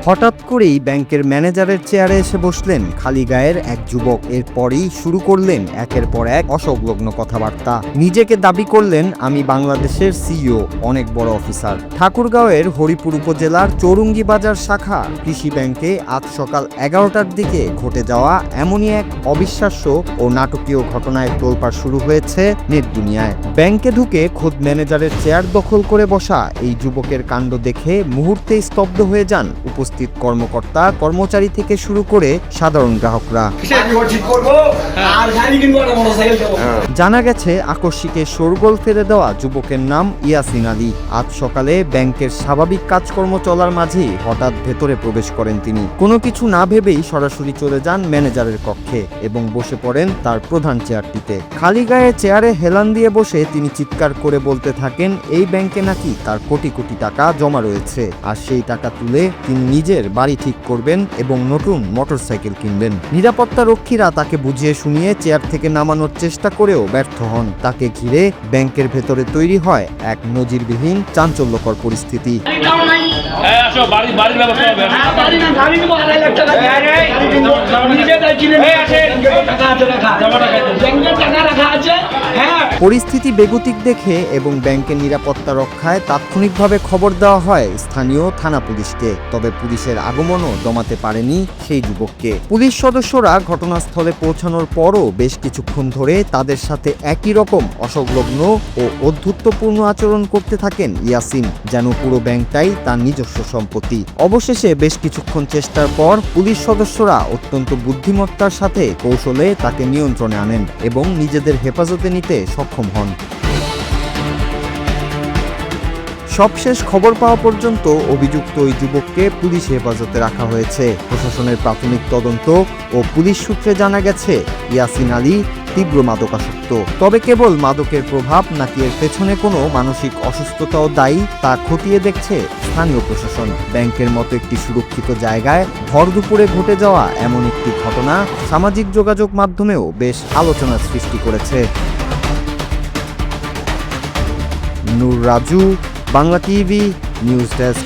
হঠাৎ করেই ব্যাংকের ম্যানেজারের চেয়ারে এসে বসলেন খালি গায়ের এক যুবক। এরপরই শুরু করলেন একের পর এক অসংলগ্ন কথাবার্তা। নিজেকে দাবি করলেন, আমি বাংলাদেশের সিইও, অনেক বড় অফিসার। ঠাকুরগাঁওয়ের হরিপুর উপজেলার চৌরঙ্গি বাজার শাখা কৃষি ব্যাংকে আজ সকাল 11টার দিকে ঘটে যাওয়া এমনই এক অবিশ্বাস্য ও নাটকীয় ঘটনায় তোলপাড় শুরু হয়েছে নেট দুনিয়ায়। ব্যাংকে ঢুকে খোদ ম্যানেজারের চেয়ার দখল করে বসা এই যুবকের কাণ্ড দেখে মুহূর্তে স্তব্ধ হয়ে যান উপস্থিত কর্মকর্তা, কর্মচারী থেকে শুরু করে সাধারণ গ্রাহকরা। জানা গেছে, আকস্মিকে শোরগোল ফেলে দেওয়া যুবকের নাম ইয়াসিন আলী। আজ সকালে ব্যাংকের স্বাভাবিক কাজকর্ম চলার মাঝেই হঠাৎ ভেতরে প্রবেশ করেন তিনি। কোনো কিছু না ভেবেই সরাসরি চলে যান ম্যানেজারের কক্ষে এবং বসে পড়েন তার প্রধান চেয়ারটিতে। খালি গায়ে চেয়ারে হেলান দিয়ে বসে তিনি চিৎকার করে বলতে থাকেন, এই ব্যাংকে নাকি তার কোটি কোটি টাকা জমা রয়েছে, আর সেই টাকা তুলে তিনি নিজের বাড়ি ঠিক করবেন এবং নতুন মোটরসাইকেল কিনবেন। নিরাপত্তা রক্ষীরা তাকে বুঝিয়ে শুনিয়ে চেয়ার থেকে নামানোর চেষ্টা করেও ব্যর্থ হন। তাকে ঘিরে ব্যাংকের ভেতরে তৈরি হয় এক নজিরবিহীন চাঞ্চল্যকর পরিস্থিতি। পরিস্থিতি বেগতিক দেখে এবং ব্যাংকের নিরাপত্তা রক্ষায় তাৎক্ষণিকভাবে খবর দেওয়া হয় স্থানীয় থানা পুলিশকে। তবে পুলিশের আগমনও দমাতে পারেনি সেই যুবককে। পুলিশ সদস্যরা ঘটনাস্থলে পৌঁছানোর পরও বেশ কিছুক্ষণ ধরে তাদের সাথে একই রকম অসংলগ্ন ও অদ্ভুতপূর্ণ আচরণ করতে থাকেন ইয়াসিন, যেন পুরো ব্যাংকটাই তার নিজস্ব সম্পত্তি। অবশেষে বেশ কিছুক্ষণ চেষ্টার পর পুলিশ সদস্যরা অত্যন্ত বুদ্ধিমত্তার সাথে কৌশলে তাকে নিয়ন্ত্রণে আনেন এবং নিজেদের হেফাজতে নিতে সক্ষম হন। সবশেষ খবর পাওয়া পর্যন্ত অভিযুক্ত ওই যুবককে পুলিশ হেফাজতে রাখা হয়েছে। প্রশাসনের প্রাথমিক তদন্ত ও পুলিশ সূত্রে জানা গেছে, ইয়াসিন আলী তীব্র মাদকাসক্ত। তবে কেবল মাদকের প্রভাব নাকি এর পেছনে কোনো মানসিক অসুস্থতাও দায়ী, তা খতিয়ে দেখছে স্থানীয় প্রশাসন। ব্যাংকের মতো একটি সুরক্ষিত জায়গায় ভর দুপুরে ঘটে যাওয়া এমন একটি ঘটনা সামাজিক যোগাযোগ মাধ্যমেও বেশ আলোচনার সৃষ্টি করেছে। Nur Raju, Bangla TV, news desk.